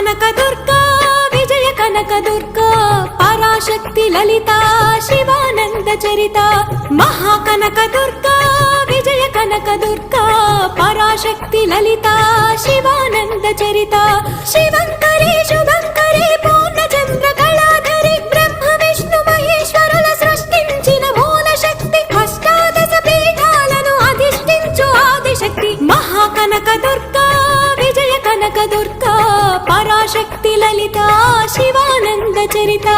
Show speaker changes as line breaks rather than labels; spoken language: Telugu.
కనక దుర్గా విజయ కనక దుర్గా పరాశక్తి లలిత శివానంద చరిత మహాకనక దుర్గా విజయ కనక దుర్గా పరాశక్తి లలిత శివానంద చరిత శివంకరి శుభంకరి పూర్ణచంద్ర కళాధరి బ్రహ్మ విష్ణు మహేశ్వరుల సృష్టించిన మూల శక్తి అష్టాదశ పీఠాలను అధిష్ఠించు ఆదిశక్తి మహాకనక దుర్గా విజయ కనక దుర్గా పరాశక్తి లలిత శివానంద చరిత